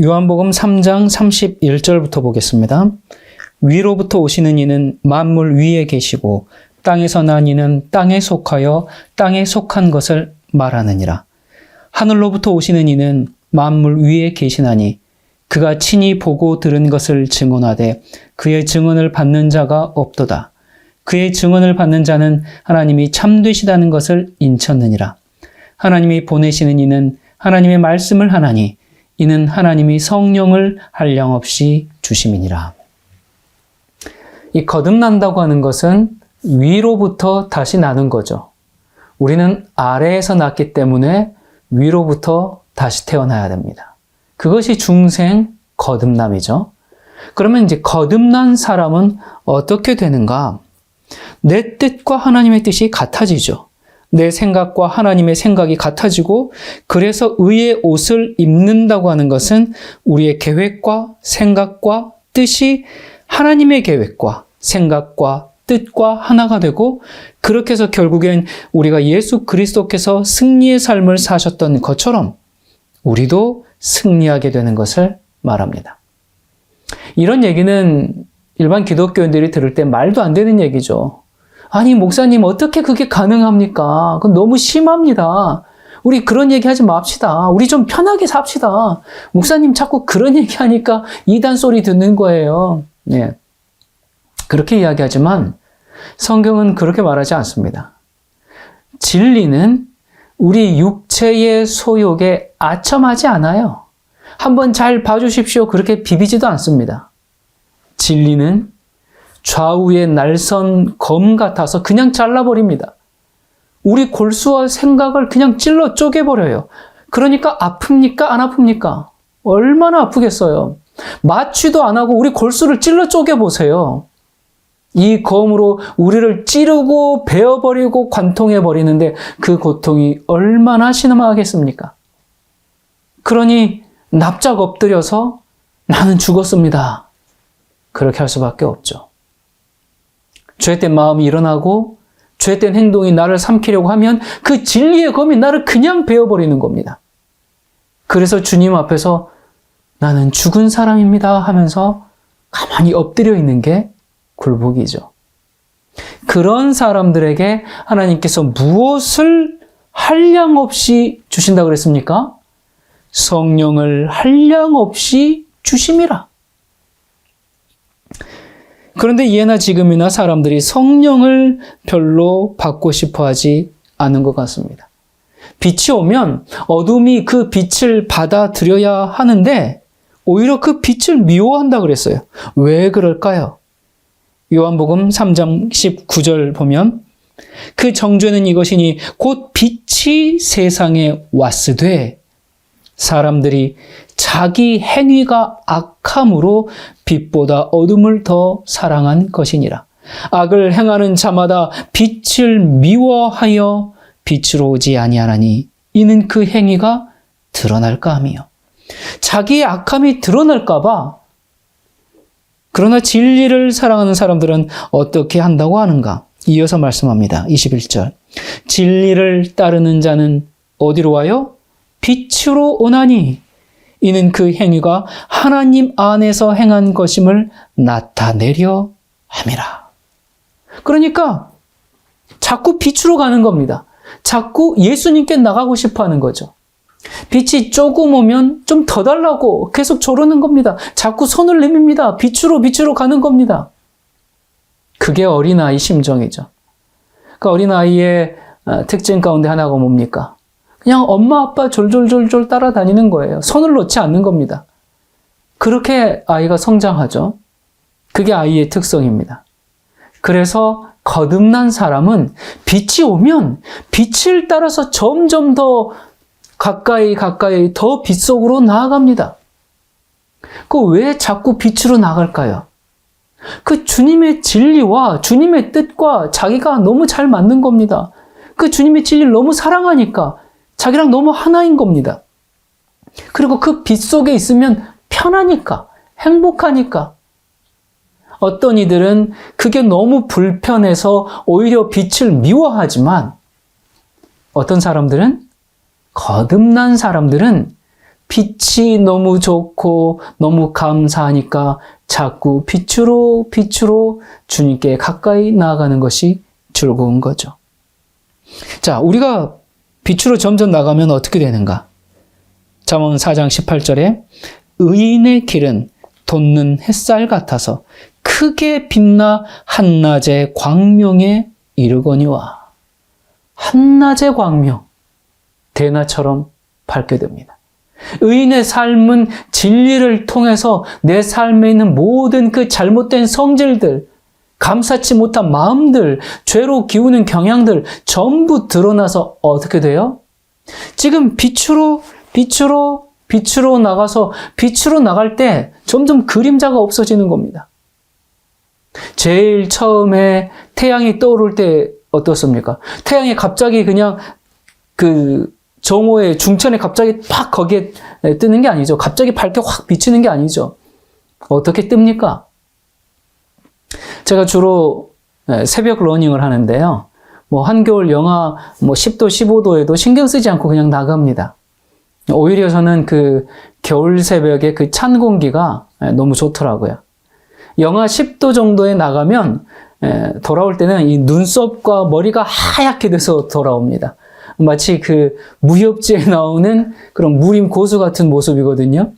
요한복음 3장 31절부터 보겠습니다. 위로부터 오시는 이는 만물 위에 계시고 땅에서 난 이는 땅에 속하여 땅에 속한 것을 말하느니라. 하늘로부터 오시는 이는 만물 위에 계시나니 그가 친히 보고 들은 것을 증언하되 그의 증언을 받는 자가 없도다. 그의 증언을 받는 자는 하나님이 참되시다는 것을 인쳤느니라. 하나님이 보내시는 이는 하나님의 말씀을 하나니 이는 하나님이 성령을 한량없이 주심이니라. 이 거듭난다고 하는 것은 위로부터 다시 나는 거죠. 우리는 아래에서 났기 때문에 위로부터 다시 태어나야 됩니다. 그것이 중생 거듭남이죠. 그러면 이제 거듭난 사람은 어떻게 되는가? 내 뜻과 하나님의 뜻이 같아지죠. 내 생각과 하나님의 생각이 같아지고, 그래서 의의 옷을 입는다고 하는 것은 우리의 계획과 생각과 뜻이 하나님의 계획과 생각과 뜻과 하나가 되고, 그렇게 해서 결국엔 우리가 예수 그리스도께서 승리의 삶을 사셨던 것처럼 우리도 승리하게 되는 것을 말합니다. 이런 얘기는 일반 기독교인들이 들을 때 말도 안 되는 얘기죠. 아니, 목사님, 어떻게 그게 가능합니까? 그건 너무 심합니다. 우리 그런 얘기 하지 맙시다. 우리 좀 편하게 삽시다. 목사님 자꾸 그런 얘기 하니까 이단 소리 듣는 거예요. 네. 그렇게 이야기하지만 성경은 그렇게 말하지 않습니다. 진리는 우리 육체의 소욕에 아첨하지 않아요. 한번 잘 봐주십시오. 그렇게 비비지도 않습니다. 진리는 좌우의 날선 검 같아서 그냥 잘라버립니다. 우리 골수와 생각을 그냥 찔러 쪼개버려요. 그러니까 아픕니까? 안 아픕니까? 얼마나 아프겠어요. 마취도 안 하고 우리 골수를 찔러 쪼개보세요. 이 검으로 우리를 찌르고 베어버리고 관통해버리는데 그 고통이 얼마나 심하겠습니까? 그러니 납작 엎드려서 나는 죽었습니다. 그렇게 할 수밖에 없죠. 죄된 마음이 일어나고 죄된 행동이 나를 삼키려고 하면 그 진리의 검이 나를 그냥 베어버리는 겁니다. 그래서 주님 앞에서 나는 죽은 사람입니다 하면서 가만히 엎드려 있는 게 굴복이죠. 그런 사람들에게 하나님께서 무엇을 한량없이 주신다고 그랬습니까? 성령을 한량없이 주심이라. 그런데 예나 지금이나 사람들이 성령을 별로 받고 싶어 하지 않은 것 같습니다. 빛이 오면 어둠이 그 빛을 받아들여야 하는데 오히려 그 빛을 미워한다 그랬어요. 왜 그럴까요? 요한복음 3장 19절 보면 그 정죄는 이것이니 곧 빛이 세상에 왔으되 사람들이 자기 행위가 악함으로 빛보다 어둠을 더 사랑한 것이니라. 악을 행하는 자마다 빛을 미워하여 빛으로 오지 아니하나니 이는 그 행위가 드러날까 하며. 자기의 악함이 드러날까 봐. 그러나 진리를 사랑하는 사람들은 어떻게 한다고 하는가? 이어서 말씀합니다. 21절. 진리를 따르는 자는 어디로 와요? 빛으로 오나니 이는 그 행위가 하나님 안에서 행한 것임을 나타내려 함이라. 그러니까 자꾸 빛으로 가는 겁니다. 자꾸 예수님께 나가고 싶어 하는 거죠. 빛이 조금 오면 좀 더 달라고 계속 조르는 겁니다. 자꾸 손을 내밉니다. 빛으로 가는 겁니다. 그게 어린아이 심정이죠. 그 어린아이의 특징 가운데 하나가 뭡니까? 그냥 엄마 아빠 졸졸졸졸 따라다니는 거예요. 손을 놓지 않는 겁니다. 그렇게 아이가 성장하죠. 그게 아이의 특성입니다. 그래서 거듭난 사람은 빛이 오면 빛을 따라서 점점 더 가까이 더 빛 속으로 나아갑니다. 그 왜 자꾸 빛으로 나갈까요? 그 주님의 진리와 주님의 뜻과 자기가 너무 잘 맞는 겁니다. 그 주님의 진리를 너무 사랑하니까 자기랑 너무 하나인 겁니다. 그리고 그 빛 속에 있으면 편하니까, 행복하니까. 어떤 이들은 그게 너무 불편해서 오히려 빛을 미워하지만 어떤 사람들은, 거듭난 사람들은 빛이 너무 좋고 너무 감사하니까 자꾸 빛으로 주님께 가까이 나아가는 것이 즐거운 거죠. 자, 우리가 빛으로 점점 나가면 어떻게 되는가? 잠언 4장 18절에 의인의 길은 돋는 햇살 같아서 크게 빛나 한낮의 광명에 이르거니와. 한낮의 광명, 대낮처럼 밝게 됩니다. 의인의 삶은 진리를 통해서 내 삶에 있는 모든 그 잘못된 성질들, 감사치 못한 마음들, 죄로 기우는 경향들 전부 드러나서 어떻게 돼요? 지금 빛으로 나가서 빛으로 나갈 때 점점 그림자가 없어지는 겁니다. 제일 처음에 태양이 떠오를 때 어떻습니까? 태양이 갑자기 그냥 그 정오의 중천에 갑자기 팍 거기에 뜨는 게 아니죠. 갑자기 밝게 확 비치는 게 아니죠. 어떻게 뜹니까? 제가 주로 새벽 러닝을 하는데요. 한겨울 영하 10도, 15도에도 신경 쓰지 않고 그냥 나갑니다. 오히려 저는 그 겨울 새벽에 그 찬 공기가 너무 좋더라고요. 영하 10도 정도에 나가면 돌아올 때는 이 눈썹과 머리가 하얗게 돼서 돌아옵니다. 마치 그 무협지에 나오는 그런 무림 고수 같은 모습이거든요.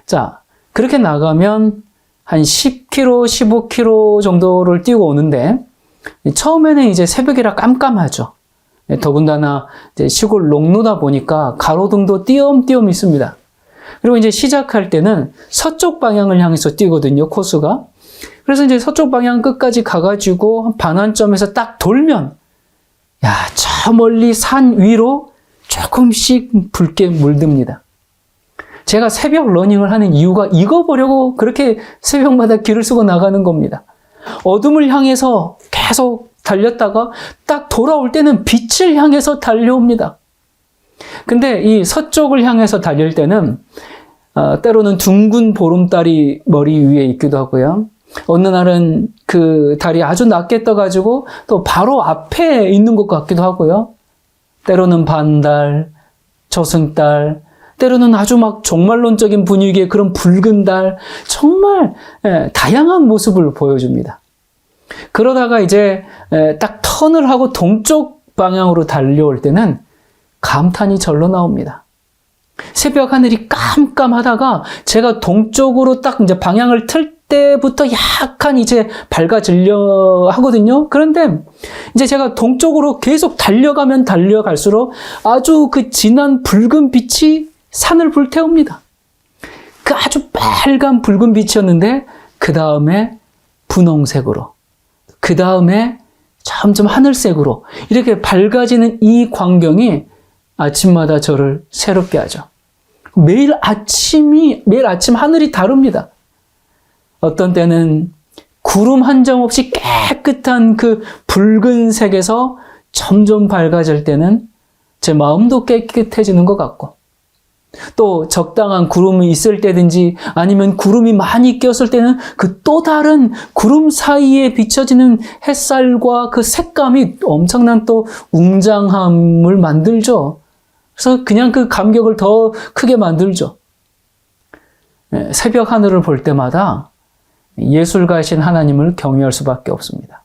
자, 그렇게 나가면 한 10km, 15km 정도를 뛰고 오는데 처음에는 이제 새벽이라 깜깜하죠. 더군다나 이제 시골 농로다 보니까 가로등도 띄엄띄엄 있습니다. 그리고 이제 시작할 때는 서쪽 방향을 향해서 뛰거든요, 코스가. 그래서 이제 서쪽 방향 끝까지 가가지고 반환점에서 딱 돌면, 야, 저 멀리 산 위로 조금씩 붉게 물듭니다. 제가 새벽 러닝을 하는 이유가 이거 보려고 그렇게 새벽마다 길을 쓰고 나가는 겁니다. 어둠을 향해서 계속 달렸다가 딱 돌아올 때는 빛을 향해서 달려옵니다. 근데 이 서쪽을 향해서 달릴 때는 때로는 둥근 보름달이 머리 위에 있기도 하고요. 어느 날은 그 달이 아주 낮게 떠가지고 또 바로 앞에 있는 것 같기도 하고요. 때로는 반달, 저승달, 때로는 아주 막 종말론적인 분위기의 그런 붉은 달, 정말 다양한 모습을 보여줍니다. 그러다가 이제 딱 턴을 하고 동쪽 방향으로 달려올 때는 감탄이 절로 나옵니다. 새벽 하늘이 깜깜하다가 제가 동쪽으로 딱 이제 방향을 틀 때부터 약간 이제 밝아지려 하거든요. 그런데 이제 제가 동쪽으로 계속 달려가면 달려갈수록 아주 그 진한 붉은 빛이 산을 불태웁니다. 그 아주 빨간 붉은 빛이었는데 그 다음에 분홍색으로, 그 다음에 점점 하늘색으로 이렇게 밝아지는 이 광경이 아침마다 저를 새롭게 하죠. 매일 아침 하늘이 다릅니다. 어떤 때는 구름 한 점 없이 깨끗한 그 붉은색에서 점점 밝아질 때는 제 마음도 깨끗해지는 것 같고, 또 적당한 구름이 있을 때든지 아니면 구름이 많이 꼈을 때는 그 또 다른 구름 사이에 비춰지는 햇살과 그 색감이 엄청난 또 웅장함을 만들죠. 그래서 그냥 그 감격을 더 크게 만들죠. 새벽 하늘을 볼 때마다 예술가이신 하나님을 경외할 수밖에 없습니다.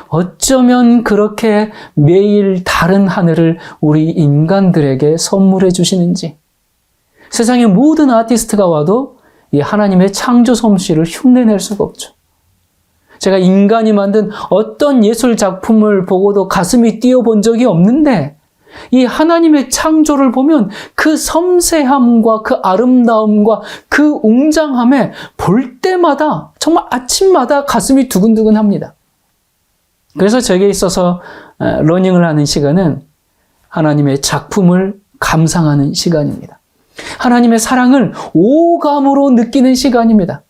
어쩌면 그렇게 매일 다른 하늘을 우리 인간들에게 선물해 주시는지, 세상의 모든 아티스트가 와도 이 하나님의 창조 솜씨를 흉내낼 수가 없죠. 제가 인간이 만든 어떤 예술 작품을 보고도 가슴이 뛰어본 적이 없는데 이 하나님의 창조를 보면 그 섬세함과 그 아름다움과 그 웅장함에 볼 때마다 정말 아침마다 가슴이 두근두근합니다. 그래서 저에게 있어서 러닝을 하는 시간은 하나님의 작품을 감상하는 시간입니다. 하나님의 사랑을 오감으로 느끼는 시간입니다.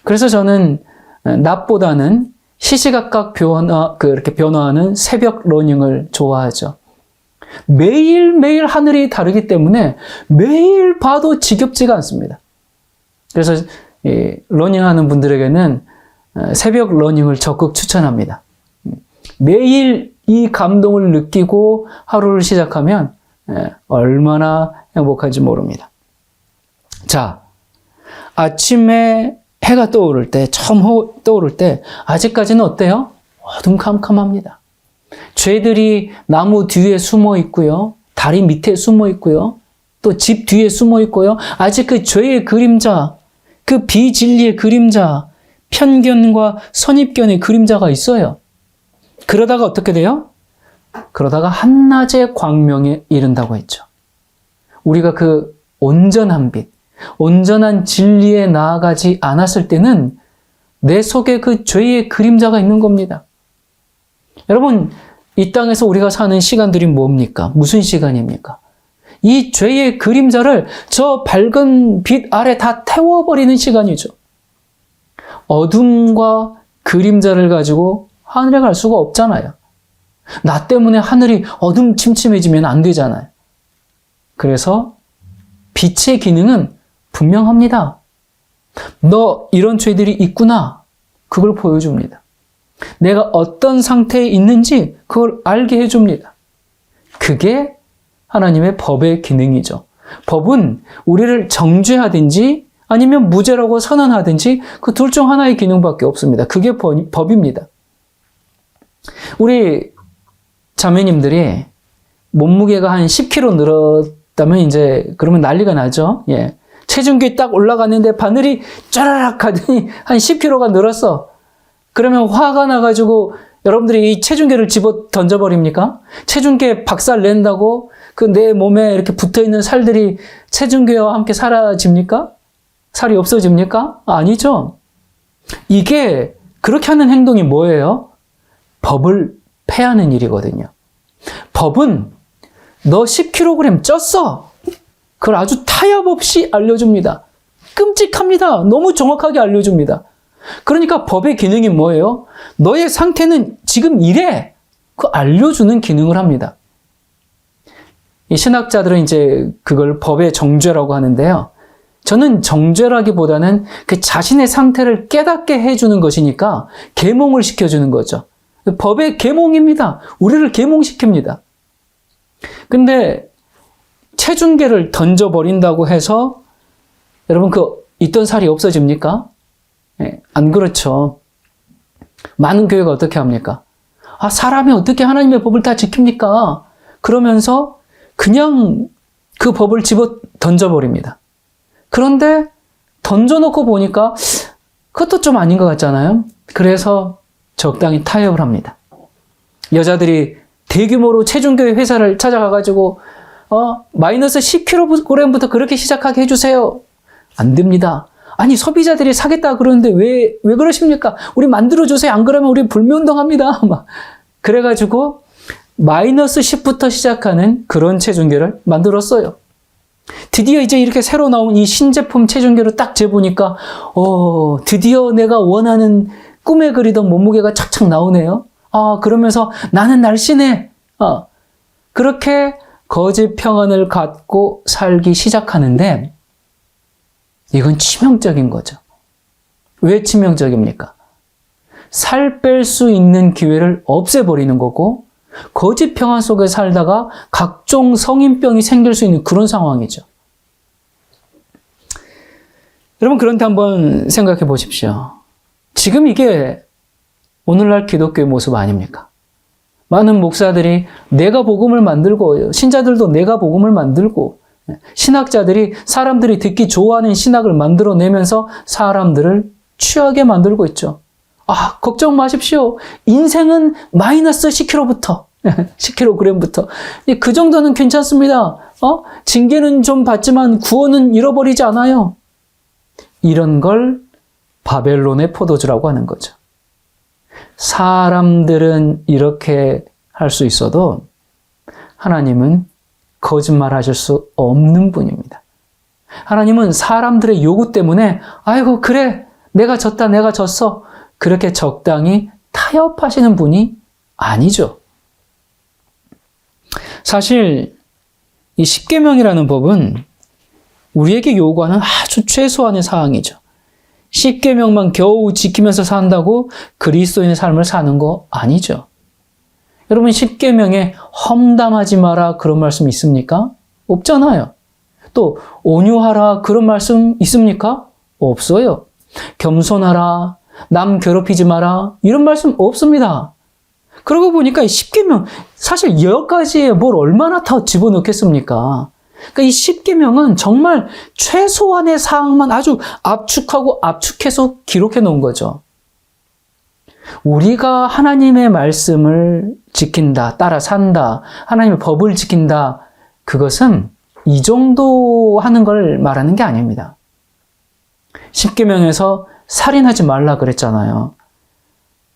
그래서 저는 낮보다는 시시각각 그렇게 변화하는 새벽 러닝을 좋아하죠. 매일매일 하늘이 다르기 때문에 매일 봐도 지겹지가 않습니다. 그래서 러닝하는 분들에게는 새벽 러닝을 적극 추천합니다. 매일 이 감동을 느끼고 하루를 시작하면 얼마나 행복한지 모릅니다. 자, 아침에 해가 떠오를 때, 처음 떠오를 때 아직까지는 어때요? 어둠캄캄합니다. 죄들이 나무 뒤에 숨어 있고요. 다리 밑에 숨어 있고요. 또 집 뒤에 숨어 있고요. 아직 그 죄의 그림자, 그 비진리의 그림자, 편견과 선입견의 그림자가 있어요. 그러다가 어떻게 돼요? 그러다가 한낮의 광명에 이른다고 했죠. 우리가 그 온전한 빛, 온전한 진리에 나아가지 않았을 때는 내 속에 그 죄의 그림자가 있는 겁니다. 여러분, 이 땅에서 우리가 사는 시간들이 뭡니까? 무슨 시간입니까? 이 죄의 그림자를 저 밝은 빛 아래 다 태워버리는 시간이죠. 어둠과 그림자를 가지고 하늘에 갈 수가 없잖아요. 나 때문에 하늘이 어둠침침해지면 안 되잖아요. 그래서 빛의 기능은 분명합니다. 너 이런 죄들이 있구나. 그걸 보여줍니다. 내가 어떤 상태에 있는지 그걸 알게 해줍니다. 그게 하나님의 법의 기능이죠. 법은 우리를 정죄하든지 아니면 무죄라고 선언하든지 그 둘 중 하나의 기능밖에 없습니다. 그게 법입니다. 우리 자매님들이 몸무게가 한 10kg 늘었다면 이제 그러면 난리가 나죠. 예. 체중계 딱 올라갔는데 바늘이 쫘라락 하더니 한 10kg가 늘었어. 그러면 화가 나가지고 여러분들이 이 체중계를 집어 던져버립니까? 체중계 박살 낸다고 그 내 몸에 이렇게 붙어있는 살들이 체중계와 함께 사라집니까? 살이 없어집니까? 아니죠. 이게 그렇게 하는 행동이 뭐예요? 법을 폐하는 일이거든요. 법은 너 10kg 쪘어. 그걸 아주 타협 없이 알려줍니다. 끔찍합니다. 너무 정확하게 알려줍니다. 그러니까 법의 기능이 뭐예요? 너의 상태는 지금 이래. 그 알려주는 기능을 합니다. 이 신학자들은 이제 그걸 법의 정죄라고 하는데요. 저는 정죄라기보다는 그 자신의 상태를 깨닫게 해주는 것이니까 계몽을 시켜주는 거죠. 법의 계몽입니다. 우리를 계몽시킵니다. 근데 체중계를 던져버린다고 해서 여러분 그 있던 살이 없어집니까? 네, 안 그렇죠. 많은 교회가 어떻게 합니까? 아, 사람이 어떻게 하나님의 법을 다 지킵니까? 그러면서 그냥 그 법을 집어 던져버립니다. 그런데 던져놓고 보니까 그것도 좀 아닌 것 같잖아요. 그래서 적당히 타협을 합니다. 여자들이 대규모로 체중계 회사를 찾아가가지고 마이너스 10kg부터 그렇게 시작하게 해주세요. 안 됩니다. 아니 소비자들이 사겠다 그러는데 왜 그러십니까? 우리 만들어주세요. 안 그러면 우리 불매운동합니다. 막 그래가지고 마이너스 10부터 시작하는 그런 체중계를 만들었어요. 드디어 이제 이렇게 새로 나온 이 신제품 체중계를 딱 재보니까 드디어 내가 원하는 꿈에 그리던 몸무게가 착착 나오네요. 그러면서 나는 날씬해. 그렇게 거짓 평안을 갖고 살기 시작하는데 이건 치명적인 거죠. 왜 치명적입니까? 살 뺄 수 있는 기회를 없애버리는 거고 거짓 평안 속에 살다가 각종 성인병이 생길 수 있는 그런 상황이죠. 여러분 그런데 한번 생각해 보십시오. 지금 이게 오늘날 기독교의 모습 아닙니까? 많은 목사들이 내가 복음을 만들고 신자들도 내가 복음을 만들고 신학자들이 사람들이 듣기 좋아하는 신학을 만들어내면서 사람들을 취하게 만들고 있죠. 걱정 마십시오. 인생은 마이너스 10kg부터 10kg부터 그 정도는 괜찮습니다. 징계는 좀 받지만 구원은 잃어버리지 않아요. 이런 걸 바벨론의 포도주라고 하는 거죠. 사람들은 이렇게 할 수 있어도 하나님은 거짓말 하실 수 없는 분입니다. 하나님은 사람들의 요구 때문에 아이고 그래 내가 졌어 그렇게 적당히 타협하시는 분이 아니죠. 사실 이 십계명이라는 법은 우리에게 요구하는 아주 최소한의 사항이죠. 십계명만 겨우 지키면서 산다고 그리스도인의 삶을 사는 거 아니죠. 여러분, 십계명에 험담하지 마라 그런 말씀 있습니까? 없잖아요. 또 온유하라 그런 말씀 있습니까? 없어요. 겸손하라, 남 괴롭히지 마라 이런 말씀 없습니다. 그러고 보니까 이 십계명 사실 10가지에 뭘 얼마나 더 집어넣겠습니까? 그러니까 이 십계명은 정말 최소한의 사항만 아주 압축하고 압축해서 기록해 놓은 거죠. 우리가 하나님의 말씀을 지킨다, 따라 산다, 하나님의 법을 지킨다, 그것은 이 정도 하는 걸 말하는 게 아닙니다. 십계명에서 살인하지 말라 그랬잖아요.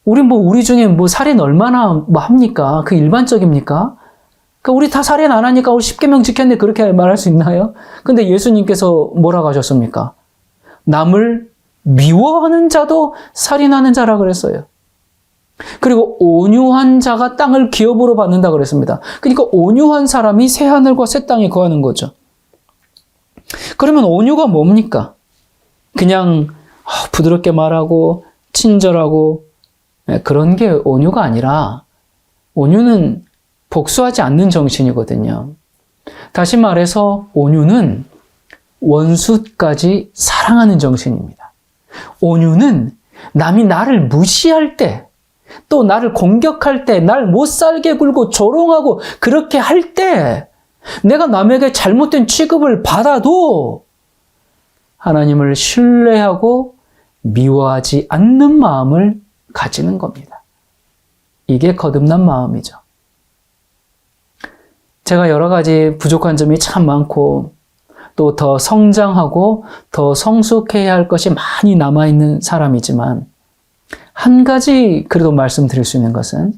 우리 중에 살인 얼마나 합니까? 그 일반적입니까? 그러니까 우리 다 살인 안 하니까 우리 십계명 지켰네 그렇게 말할 수 있나요? 근데 예수님께서 뭐라고 하셨습니까? 남을 미워하는 자도 살인하는 자라 그랬어요. 그리고 온유한 자가 땅을 기업으로 받는다 그랬습니다. 그러니까 온유한 사람이 새 하늘과 새 땅에 거하는 거죠. 그러면 온유가 뭡니까? 그냥 부드럽게 말하고 친절하고 그런 게 온유가 아니라 온유는 복수하지 않는 정신이거든요. 다시 말해서 온유는 원수까지 사랑하는 정신입니다. 온유는 남이 나를 무시할 때, 또 나를 공격할 때, 날 못 살게 굴고 조롱하고 그렇게 할 때 내가 남에게 잘못된 취급을 받아도 하나님을 신뢰하고 미워하지 않는 마음을 가지는 겁니다. 이게 거듭난 마음이죠. 제가 여러 가지 부족한 점이 참 많고 또 더 성장하고 더 성숙해야 할 것이 많이 남아있는 사람이지만 한 가지 그래도 말씀드릴 수 있는 것은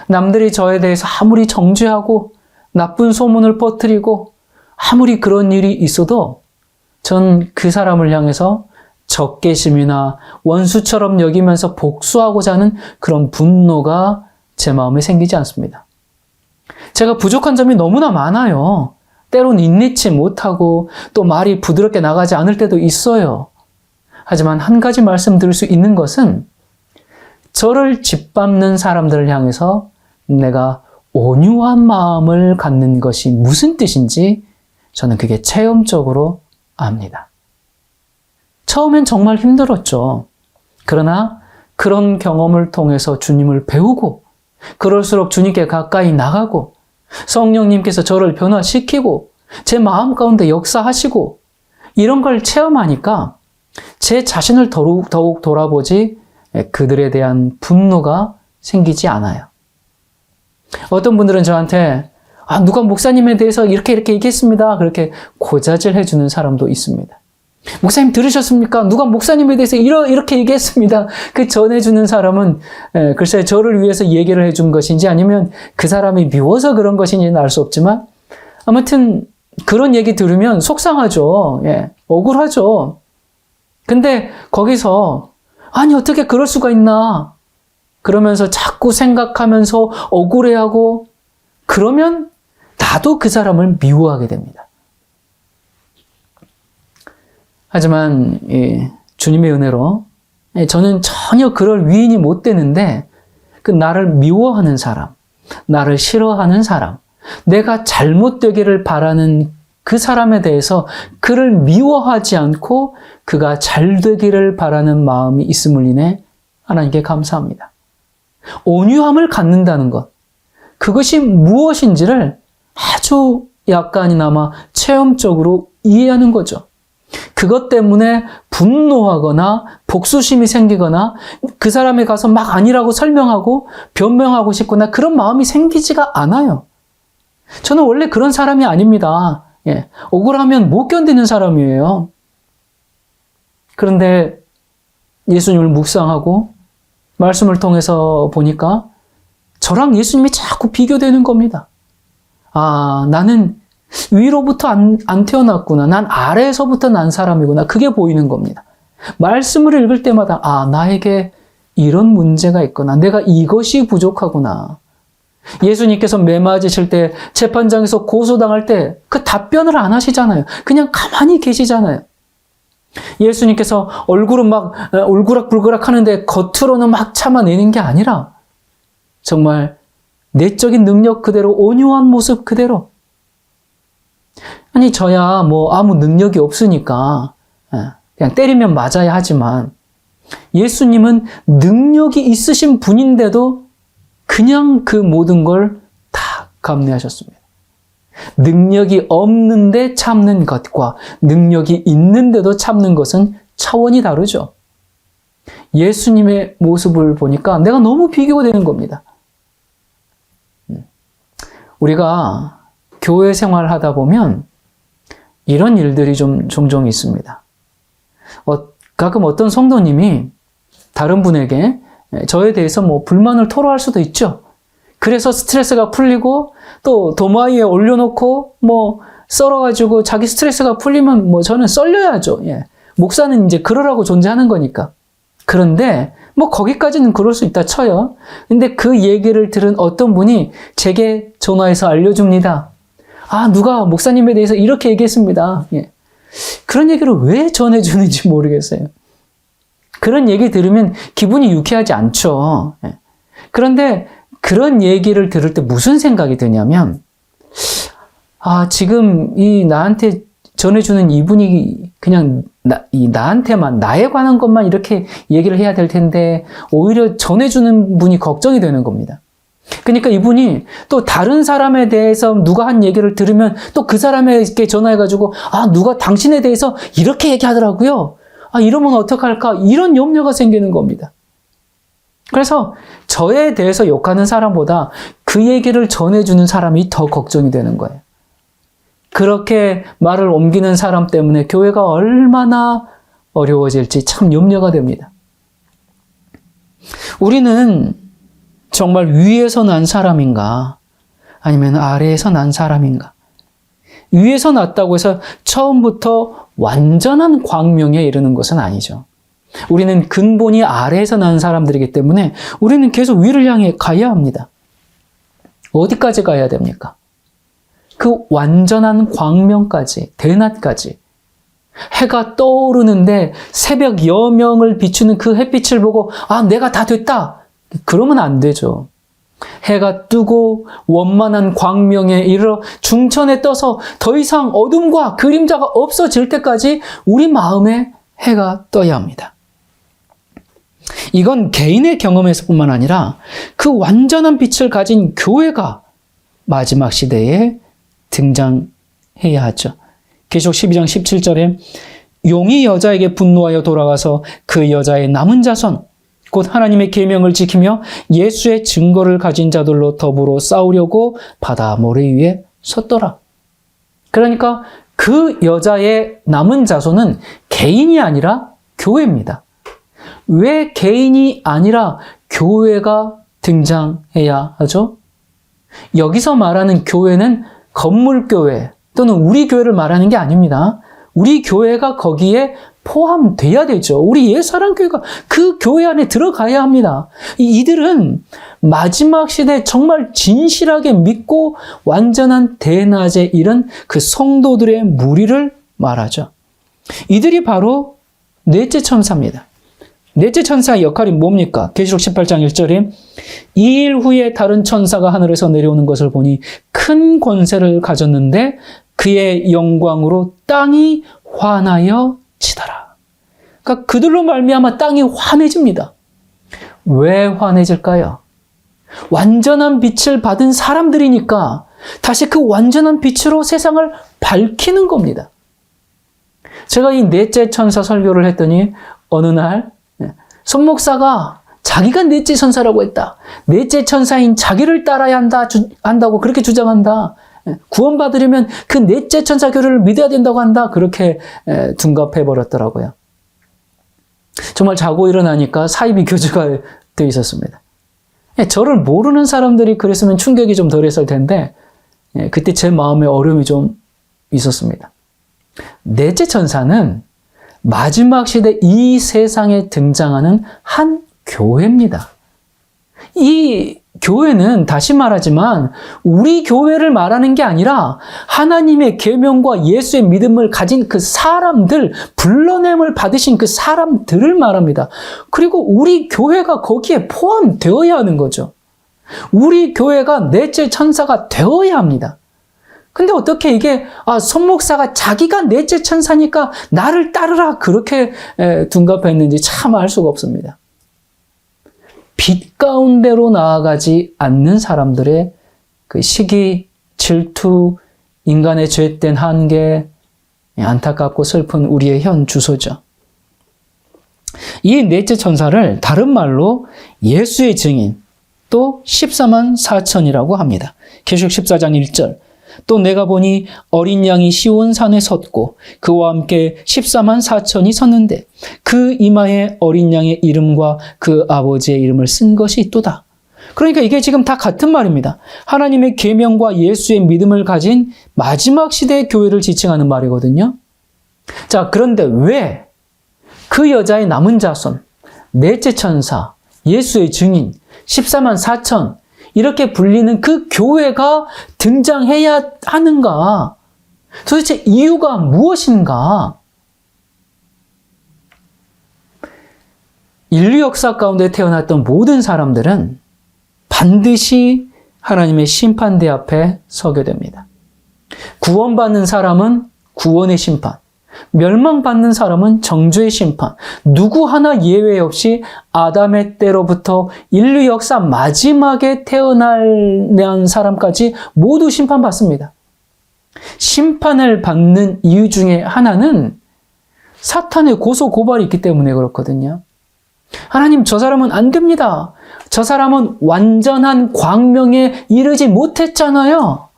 남들이 저에 대해서 아무리 정죄하고 나쁜 소문을 퍼뜨리고 아무리 그런 일이 있어도 전 그 사람을 향해서 적개심이나 원수처럼 여기면서 복수하고자 하는 그런 분노가 제 마음에 생기지 않습니다. 제가 부족한 점이 너무나 많아요. 때론 인내치 못하고 또 말이 부드럽게 나가지 않을 때도 있어요. 하지만 한 가지 말씀드릴 수 있는 것은 저를 짓밟는 사람들을 향해서 내가 온유한 마음을 갖는 것이 무슨 뜻인지 저는 그게 체험적으로 압니다. 처음엔 정말 힘들었죠. 그러나 그런 경험을 통해서 주님을 배우고 그럴수록 주님께 가까이 나가고 성령님께서 저를 변화시키고 제 마음 가운데 역사하시고 이런 걸 체험하니까 제 자신을 더욱 돌아보지 그들에 대한 분노가 생기지 않아요. 어떤 분들은 저한테 누가 목사님에 대해서 이렇게 얘기했습니다. 그렇게 고자질 해주는 사람도 있습니다. 목사님 들으셨습니까? 누가 목사님에 대해서 이렇게 얘기했습니다. 그 전해주는 사람은 글쎄 저를 위해서 얘기를 해준 것인지 아니면 그 사람이 미워서 그런 것인지는 알 수 없지만 아무튼 그런 얘기 들으면 속상하죠. 억울하죠. 근데 거기서 아니 어떻게 그럴 수가 있나 그러면서 자꾸 생각하면서 억울해하고 그러면 나도 그 사람을 미워하게 됩니다. 하지만 주님의 은혜로 저는 전혀 그럴 위인이 못 되는데 그 나를 미워하는 사람, 나를 싫어하는 사람, 내가 잘못되기를 바라는 그 사람에 대해서 그를 미워하지 않고 그가 잘되기를 바라는 마음이 있음을 인해 하나님께 감사합니다. 온유함을 갖는다는 것, 그것이 무엇인지를 아주 약간이나마 체험적으로 이해하는 거죠. 그것 때문에 분노하거나 복수심이 생기거나 그 사람에 가서 막 아니라고 설명하고 변명하고 싶거나 그런 마음이 생기지가 않아요. 저는 원래 그런 사람이 아닙니다. 억울하면 못 견디는 사람이에요. 그런데 예수님을 묵상하고 말씀을 통해서 보니까 저랑 예수님이 자꾸 비교되는 겁니다. 나는 위로부터 안 태어났구나. 난 아래에서부터 난 사람이구나. 그게 보이는 겁니다. 말씀을 읽을 때마다 나에게 이런 문제가 있구나. 내가 이것이 부족하구나. 예수님께서 매 맞으실 때 재판장에서 고소당할 때 그 답변을 안 하시잖아요. 그냥 가만히 계시잖아요. 예수님께서 얼굴은 막 울그락불그락 하는데 겉으로는 막 참아내는 게 아니라 정말 내적인 능력 그대로, 온유한 모습 그대로. 아니, 저야 뭐 아무 능력이 없으니까 그냥 때리면 맞아야 하지만, 예수님은 능력이 있으신 분인데도 그냥 그 모든 걸 다 감내하셨습니다. 능력이 없는데 참는 것과 능력이 있는데도 참는 것은 차원이 다르죠. 예수님의 모습을 보니까 내가 너무 비교가 되는 겁니다. 우리가 교회 생활하다 보면 이런 일들이 좀 종종 있습니다. 가끔 어떤 성도님이 다른 분에게 저에 대해서 뭐 불만을 토로할 수도 있죠. 그래서 스트레스가 풀리고 또 도마 위에 올려놓고 뭐 썰어가지고 자기 스트레스가 풀리면 뭐 저는 썰려야죠. 예. 목사는 이제 그러라고 존재하는 거니까. 그런데 뭐 거기까지는 그럴 수 있다 쳐요. 근데 그 얘기를 들은 어떤 분이 제게 전화해서 알려줍니다. 아, 누가 목사님에 대해서 이렇게 얘기했습니다. 예. 그런 얘기를 왜 전해주는지 모르겠어요. 그런 얘기 들으면 기분이 유쾌하지 않죠. 예. 그런데 그런 얘기를 들을 때 무슨 생각이 드냐면, 아, 지금 나한테 전해주는 이분이 그냥 나한테만, 나에 관한 것만 이렇게 얘기를 해야 될 텐데, 오히려 전해주는 분이 걱정이 되는 겁니다. 그러니까 이분이 또 다른 사람에 대해서 누가 한 얘기를 들으면 또 그 사람에게 전화해가지고, 아, 누가 당신에 대해서 이렇게 얘기하더라고요. 아, 이러면 어떡할까? 이런 염려가 생기는 겁니다. 그래서 저에 대해서 욕하는 사람보다 그 얘기를 전해주는 사람이 더 걱정이 되는 거예요. 그렇게 말을 옮기는 사람 때문에 교회가 얼마나 어려워질지 참 염려가 됩니다. 우리는 정말 위에서 난 사람인가? 아니면 아래에서 난 사람인가? 위에서 났다고 해서 처음부터 완전한 광명에 이르는 것은 아니죠. 우리는 근본이 아래에서 난 사람들이기 때문에 우리는 계속 위를 향해 가야 합니다. 어디까지 가야 됩니까? 그 완전한 광명까지, 대낮까지. 해가 떠오르는데 새벽 여명을 비추는 그 햇빛을 보고 아, 내가 다 됐다. 그러면 안 되죠. 해가 뜨고 원만한 광명에 이르러 중천에 떠서 더 이상 어둠과 그림자가 없어질 때까지 우리 마음에 해가 떠야 합니다. 이건 개인의 경험에서뿐만 아니라 그 완전한 빛을 가진 교회가 마지막 시대에 등장해야 하죠. 계시록 12장 17절에 용이 여자에게 분노하여 돌아가서 그 여자의 남은 자손 곧 하나님의 계명을 지키며 예수의 증거를 가진 자들로 더불어 싸우려고 바다 모래 위에 섰더라. 그러니까 그 여자의 남은 자손은 개인이 아니라 교회입니다. 왜 개인이 아니라 교회가 등장해야 하죠? 여기서 말하는 교회는 건물교회 또는 우리 교회를 말하는 게 아닙니다. 우리 교회가 거기에 포함돼야 되죠. 우리 옛사랑교회가 그 교회 안에 들어가야 합니다. 이들은 마지막 시대에 정말 진실하게 믿고 완전한 대낮에 이른 그 성도들의 무리를 말하죠. 이들이 바로 넷째 천사입니다. 넷째 천사의 역할이 뭡니까? 계시록 18장 1절에 2일 후에 다른 천사가 하늘에서 내려오는 것을 보니 큰 권세를 가졌는데 그의 영광으로 땅이 환하여 지더라. 그러니까 그들로 말미암아 땅이 환해집니다. 왜 환해질까요? 완전한 빛을 받은 사람들이니까 다시 그 완전한 빛으로 세상을 밝히는 겁니다. 제가 이 넷째 천사 설교를 했더니 어느 날 손 목사가 자기가 넷째 천사라고 했다. 넷째 천사인 자기를 따라야 한다고 그렇게 주장한다. 구원받으려면 그 넷째 천사 교리를 믿어야 된다고 한다. 그렇게 둔갑해버렸더라고요. 정말 자고 일어나니까 사이비 교주가 되어 있었습니다. 저를 모르는 사람들이 그랬으면 충격이 좀 덜했을 텐데 그때 제 마음에 어려움이 좀 있었습니다. 넷째 천사는 마지막 시대 이 세상에 등장하는 한 교회입니다. 이 교회는 다시 말하지만 우리 교회를 말하는 게 아니라 하나님의 계명과 예수의 믿음을 가진 그 사람들, 불러냄을 받으신 그 사람들을 말합니다. 그리고 우리 교회가 거기에 포함되어야 하는 거죠. 우리 교회가 넷째 천사가 되어야 합니다. 근데 어떻게 이게 손목사가 자기가 넷째 천사니까 나를 따르라 그렇게 둔갑했는지 참 알 수가 없습니다. 빛 가운데로 나아가지 않는 사람들의 그 시기, 질투, 인간의 죄된 한계, 안타깝고 슬픈 우리의 현 주소죠. 이 넷째 천사를 다른 말로 예수의 증인, 또 14만 4천이라고 합니다. 계시록 14장 1절. 또 내가 보니 어린 양이 시온산에 섰고 그와 함께 14만 4천이 섰는데 그 이마에 어린 양의 이름과 그 아버지의 이름을 쓴 것이 있도다. 그러니까 이게 지금 다 같은 말입니다. 하나님의 계명과 예수의 믿음을 가진 마지막 시대의 교회를 지칭하는 말이거든요. 자, 그런데 왜 그 여자의 남은 자손, 넷째 천사, 예수의 증인, 14만 4천 이렇게 불리는 그 교회가 등장해야 하는가? 도대체 이유가 무엇인가? 인류 역사 가운데 태어났던 모든 사람들은 반드시 하나님의 심판대 앞에 서게 됩니다. 구원받는 사람은 구원의 심판, 멸망받는 사람은 정죄의 심판, 누구 하나 예외 없이 아담의 때로부터 인류 역사 마지막에 태어난 사람까지 모두 심판받습니다. 심판을 받는 이유 중에 하나는 사탄의 고소 고발이 있기 때문에 그렇거든요. 하나님, 저 사람은 안 됩니다. 저 사람은 완전한 광명에 이르지 못했잖아요.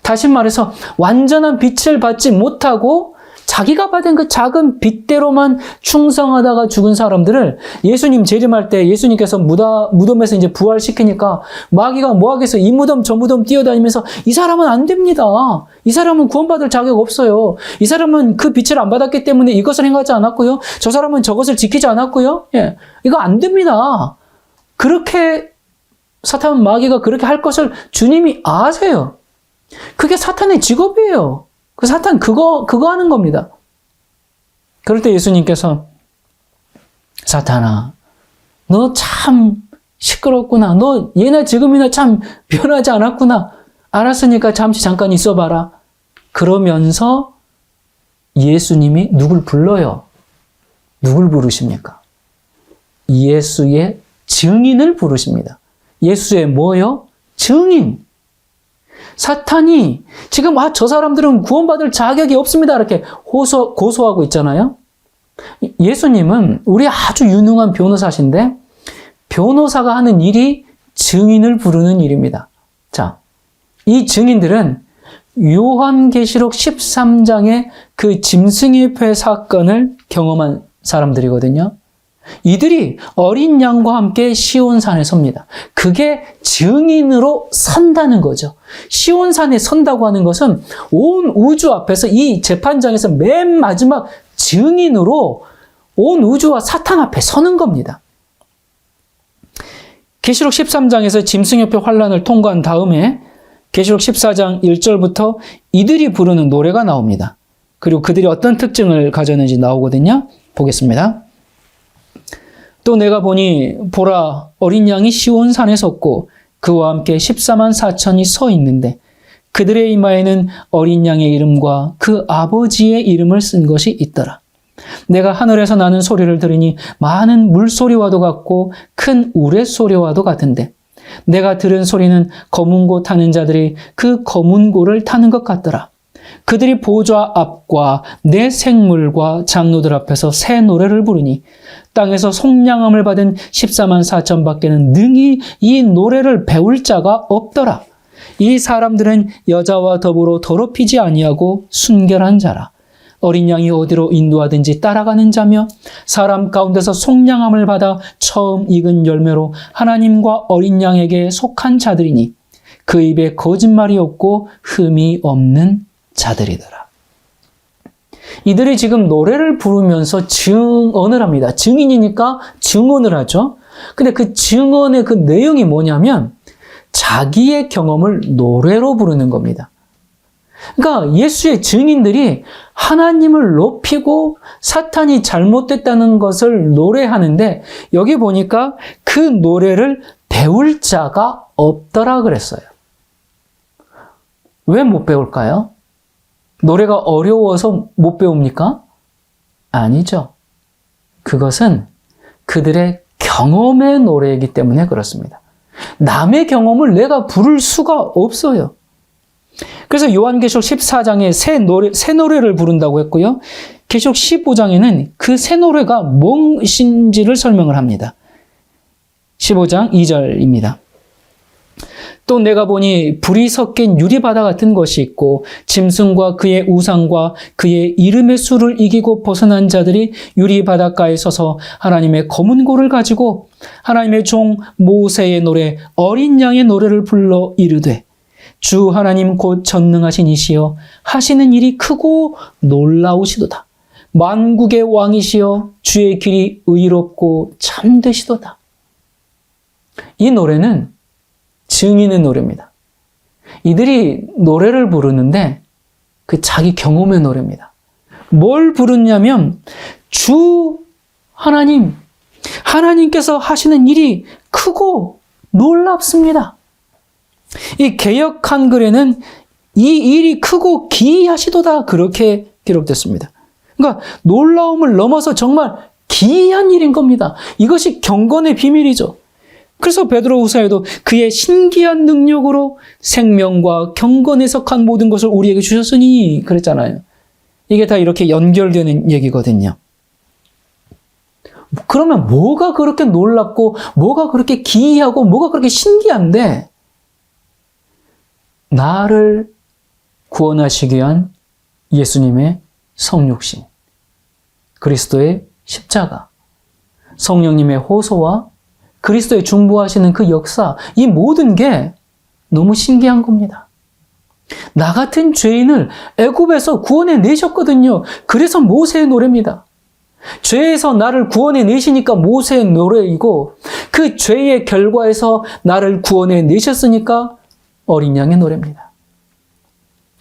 다시 말해서 완전한 빛을 받지 못하고 자기가 받은 그 작은 빛대로만 충성하다가 죽은 사람들을 예수님 재림할 때 예수님께서 무덤에서 이제 부활시키니까 마귀가 뭐 하겠어요? 이 무덤 저 무덤 뛰어다니면서 이 사람은 안 됩니다. 이 사람은 구원받을 자격 없어요. 이 사람은 그 빛을 안 받았기 때문에 이것을 행하지 않았고요. 저 사람은 저것을 지키지 않았고요. 예, 이거 안 됩니다. 그렇게 사탄 마귀가 그렇게 할 것을 주님이 아세요. 그게 사탄의 직업이에요. 그 사탄 그거 하는 겁니다. 그럴 때 예수님께서 사탄아, 너 참 시끄럽구나. 너 예나 지금이나 참 변하지 않았구나. 알았으니까 잠깐 있어봐라. 그러면서 예수님이 누굴 불러요? 누굴 부르십니까? 예수의 증인을 부르십니다. 예수의 뭐요? 증인. 사탄이 지금 저 사람들은 구원받을 자격이 없습니다. 이렇게 고소하고 있잖아요. 예수님은 우리 아주 유능한 변호사신데 변호사가 하는 일이 증인을 부르는 일입니다. 자, 이 증인들은 요한계시록 13장의 그 짐승의 사건을 경험한 사람들이거든요. 이들이 어린 양과 함께 시온산에 섭니다. 그게 증인으로 선다는 거죠. 시온산에 선다고 하는 것은 온 우주 앞에서 이 재판장에서 맨 마지막 증인으로 온 우주와 사탄 앞에 서는 겁니다. 계시록 13장에서 짐승협회 환란을 통과한 다음에 계시록 14장 1절부터 이들이 부르는 노래가 나옵니다. 그리고 그들이 어떤 특징을 가졌는지 나오거든요. 보겠습니다. 또 내가 보니 보라, 어린 양이 시온산에 섰고 그와 함께 14만 4천이 서 있는데 그들의 이마에는 어린 양의 이름과 그 아버지의 이름을 쓴 것이 있더라. 내가 하늘에서 나는 소리를 들으니 많은 물소리와도 같고 큰 우레소리와도 같은데 내가 들은 소리는 검은 고 타는 자들이 그 검은 고를 타는 것 같더라. 그들이 보좌 앞과 내 생물과 장로들 앞에서 새 노래를 부르니 땅에서 속량함을 받은 14만 4천 밖에는 능히 이 노래를 배울 자가 없더라. 이 사람들은 여자와 더불어 더럽히지 아니하고 순결한 자라. 어린 양이 어디로 인도하든지 따라가는 자며 사람 가운데서 속량함을 받아 처음 익은 열매로 하나님과 어린 양에게 속한 자들이니 그 입에 거짓말이 없고 흠이 없는 자들이더라. 이들이 지금 노래를 부르면서 증언을 합니다. 증인이니까 증언을 하죠. 근데 그 증언의 그 내용이 뭐냐면 자기의 경험을 노래로 부르는 겁니다. 그러니까 예수의 증인들이 하나님을 높이고 사탄이 잘못됐다는 것을 노래하는데 여기 보니까 그 노래를 배울 자가 없더라 그랬어요. 왜 못 배울까요? 노래가 어려워서 못 배웁니까? 아니죠. 그것은 그들의 경험의 노래이기 때문에 그렇습니다. 남의 경험을 내가 부를 수가 없어요. 그래서 요한계시록 14장에 새 노래를 부른다고 했고요. 계시록 15장에는 그 새 노래가 무엇인지를 설명을 합니다. 15장 2절입니다. 또 내가 보니 불이 섞인 유리바다 같은 것이 있고 짐승과 그의 우상과 그의 이름의 수를 이기고 벗어난 자들이 유리바닷가에 서서 하나님의 검은 고를 가지고 하나님의 종 모세의 노래 어린 양의 노래를 불러 이르되 주 하나님 곧 전능하신 이시여 하시는 일이 크고 놀라우시도다. 만국의 왕이시여 주의 길이 의롭고 참되시도다. 이 노래는 증인의 노래입니다. 이들이 노래를 부르는데 그 자기 경험의 노래입니다. 뭘 부르냐면 주 하나님께서 하시는 일이 크고 놀랍습니다. 이 개역 한글에는 이 일이 크고 기이하시도다 그렇게 기록됐습니다. 그러니까 놀라움을 넘어서 정말 기이한 일인 겁니다. 이것이 경건의 비밀이죠. 그래서 베드로후서에도 그의 신기한 능력으로 생명과 경건에 속한 모든 것을 우리에게 주셨으니 그랬잖아요. 이게 다 이렇게 연결되는 얘기거든요. 그러면 뭐가 그렇게 놀랍고 뭐가 그렇게 기이하고 뭐가 그렇게 신기한데 나를 구원하시기 위한 예수님의 성육신, 그리스도의 십자가, 성령님의 호소와 그리스도의 중보하시는 그 역사, 이 모든 게 너무 신기한 겁니다. 나 같은 죄인을 애굽에서 구원해 내셨거든요. 그래서 모세의 노래입니다. 죄에서 나를 구원해 내시니까 모세의 노래이고 그 죄의 결과에서 나를 구원해 내셨으니까 어린 양의 노래입니다.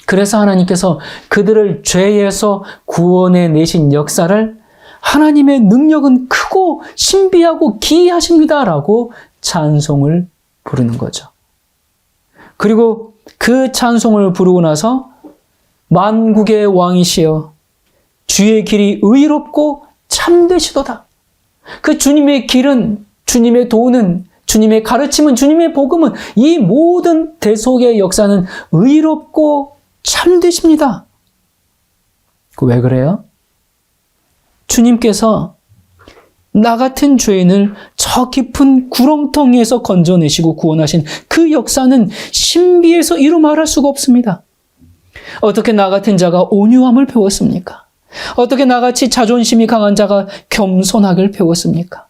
그래서 하나님께서 그들을 죄에서 구원해 내신 역사를 하나님의 능력은 크고 신비하고 기이하십니다라고 찬송을 부르는 거죠. 그리고 그 찬송을 부르고 나서 만국의 왕이시여 주의 길이 의롭고 참되시도다. 그 주님의 길은, 주님의 도는, 주님의 가르침은, 주님의 복음은, 이 모든 대속의 역사는 의롭고 참되십니다. 왜 그래요? 주님께서 나 같은 죄인을 저 깊은 구렁텅이에서 건져내시고 구원하신 그 역사는 신비해서 이루 말할 수가 없습니다. 어떻게 나 같은 자가 온유함을 배웠습니까? 어떻게 나같이 자존심이 강한 자가 겸손하길 배웠습니까?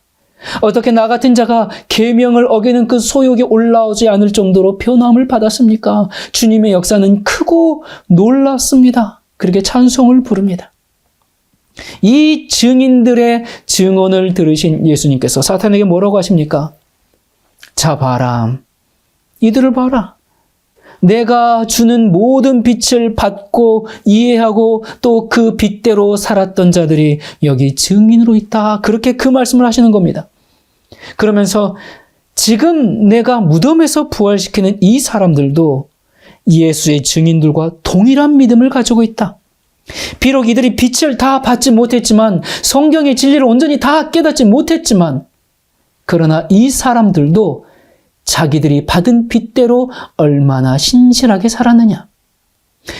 어떻게 나 같은 자가 계명을 어기는 그 소욕이 올라오지 않을 정도로 변함을 받았습니까? 주님의 역사는 크고 놀랐습니다. 그렇게 찬송을 부릅니다. 이 증인들의 증언을 들으신 예수님께서 사탄에게 뭐라고 하십니까? 자, 봐라. 이들을 봐라. 내가 주는 모든 빛을 받고 이해하고 또 그 빛대로 살았던 자들이 여기 증인으로 있다. 그렇게 그 말씀을 하시는 겁니다. 그러면서 지금 내가 무덤에서 부활시키는 이 사람들도 예수의 증인들과 동일한 믿음을 가지고 있다. 비록 이들이 빛을 다 받지 못했지만 성경의 진리를 온전히 다 깨닫지 못했지만 그러나 이 사람들도 자기들이 받은 빛대로 얼마나 신실하게 살았느냐.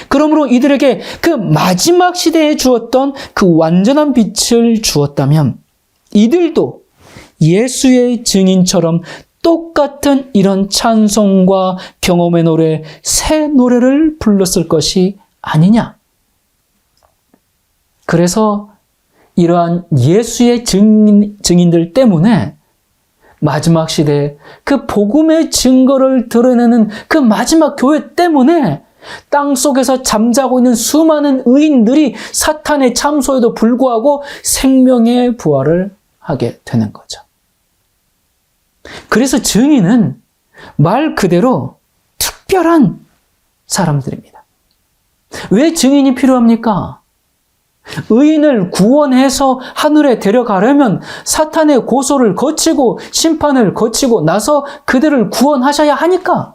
그러므로 이들에게 그 마지막 시대에 주었던 그 완전한 빛을 주었다면 이들도 예수의 증인처럼 똑같은 이런 찬송과 경험의 노래, 새 노래를 불렀을 것이 아니냐. 그래서 이러한 예수의 증인들 때문에 마지막 시대에 그 복음의 증거를 드러내는 그 마지막 교회 때문에 땅속에서 잠자고 있는 수많은 의인들이 사탄의 참소에도 불구하고 생명의 부활을 하게 되는 거죠. 그래서 증인은 말 그대로 특별한 사람들입니다. 왜 증인이 필요합니까? 의인을 구원해서 하늘에 데려가려면 사탄의 고소를 거치고 심판을 거치고 나서 그들을 구원하셔야 하니까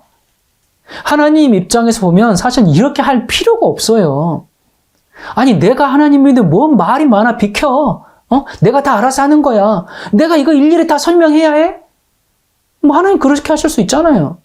하나님 입장에서 보면 사실 이렇게 할 필요가 없어요. 아니 내가 하나님 믿는데 뭔 말이 많아 비켜. 내가 다 알아서 하는 거야. 내가 이거 일일이 다 설명해야 해? 뭐 하나님 그렇게 하실 수 있잖아요.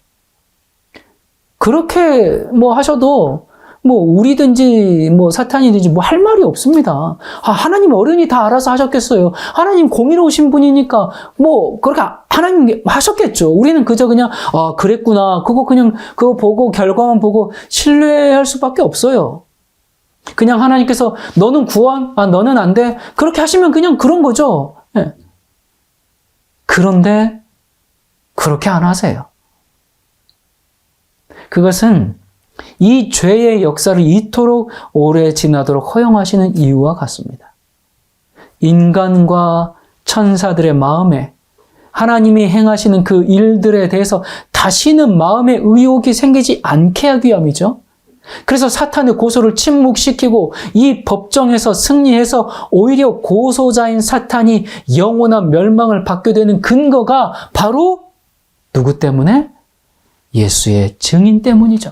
그렇게 뭐 하셔도 뭐 우리든지 뭐 사탄이든지 뭐 할 말이 없습니다. 하나님 어른이 다 알아서 하셨겠어요. 하나님 공의로우신 분이니까 뭐 그렇게 하나님 하셨겠죠. 우리는 그저 그냥 그랬구나. 그거 보고 결과만 보고 신뢰할 수밖에 없어요. 그냥 하나님께서 너는 구원, 너는 안 돼. 그렇게 하시면 그냥 그런 거죠. 네. 그런데 그렇게 안 하세요. 그것은 이 죄의 역사를 이토록 오래 지나도록 허용하시는 이유와 같습니다. 인간과 천사들의 마음에 하나님이 행하시는 그 일들에 대해서 다시는 마음의 의혹이 생기지 않게 하기 위함이죠. 그래서 사탄의 고소를 침묵시키고 이 법정에서 승리해서 오히려 고소자인 사탄이 영원한 멸망을 받게 되는 근거가 바로 누구 때문에? 예수의 증인 때문이죠.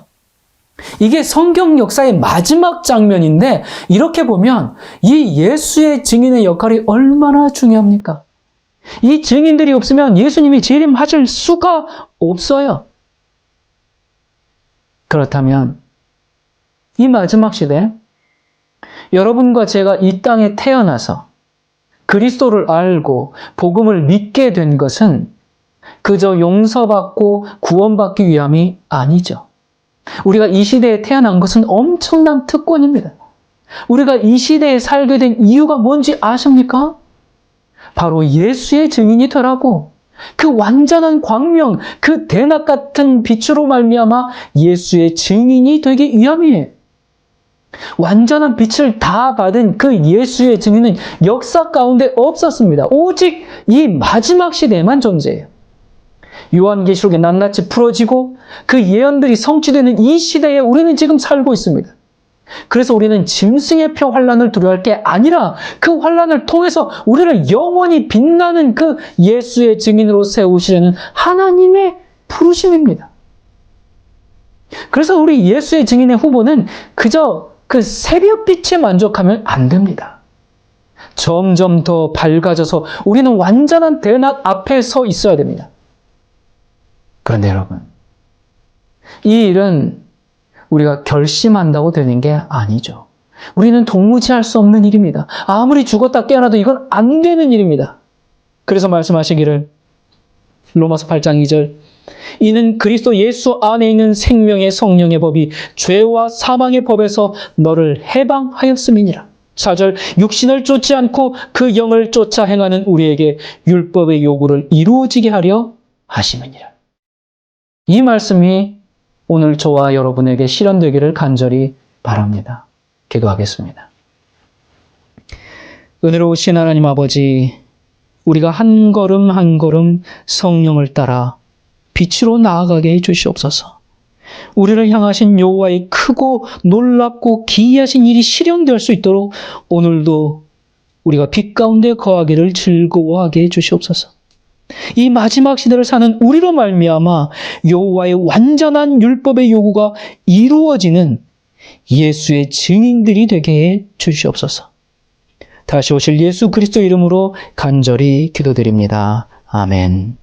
이게 성경 역사의 마지막 장면인데 이렇게 보면 이 예수의 증인의 역할이 얼마나 중요합니까? 이 증인들이 없으면 예수님이 재림하실 수가 없어요. 그렇다면 이 마지막 시대 여러분과 제가 이 땅에 태어나서 그리스도를 알고 복음을 믿게 된 것은 그저 용서받고 구원받기 위함이 아니죠. 우리가 이 시대에 태어난 것은 엄청난 특권입니다. 우리가 이 시대에 살게 된 이유가 뭔지 아십니까? 바로 예수의 증인이더라고. 그 완전한 광명, 그 대낮 같은 빛으로 말미암아 예수의 증인이 되기 위함이에요. 완전한 빛을 다 받은 그 예수의 증인은 역사 가운데 없었습니다. 오직 이 마지막 시대에만 존재해요. 요한계시록에 낱낱이 풀어지고 그 예언들이 성취되는 이 시대에 우리는 지금 살고 있습니다. 그래서 우리는 짐승의 표 환난을 두려워할 게 아니라 그 환난을 통해서 우리를 영원히 빛나는 그 예수의 증인으로 세우시려는 하나님의 부르심입니다. 그래서 우리 예수의 증인의 후보는 그저 그 새벽빛에 만족하면 안 됩니다. 점점 더 밝아져서 우리는 완전한 대낮 앞에 서 있어야 됩니다. 그런데 여러분, 이 일은 우리가 결심한다고 되는 게 아니죠. 우리는 도무지 할 수 없는 일입니다. 아무리 죽었다 깨어나도 이건 안 되는 일입니다. 그래서 말씀하시기를 로마서 8장 2절 이는 그리스도 예수 안에 있는 생명의 성령의 법이 죄와 사망의 법에서 너를 해방하였음이니라. 4절 육신을 쫓지 않고 그 영을 쫓아 행하는 우리에게 율법의 요구를 이루어지게 하려 하심이니라. 이 말씀이 오늘 저와 여러분에게 실현되기를 간절히 바랍니다. 기도하겠습니다. 은혜로우신 하나님 아버지, 우리가 한 걸음 한 걸음 성령을 따라 빛으로 나아가게 해주시옵소서. 우리를 향하신 여호와의 크고 놀랍고 기이하신 일이 실현될 수 있도록 오늘도 우리가 빛 가운데 거하기를 즐거워하게 해주시옵소서. 이 마지막 시대를 사는 우리로 말미암아 여호와의 완전한 율법의 요구가 이루어지는 예수의 증인들이 되게 해 주시옵소서. 다시 오실 예수 그리스도 이름으로 간절히 기도드립니다. 아멘.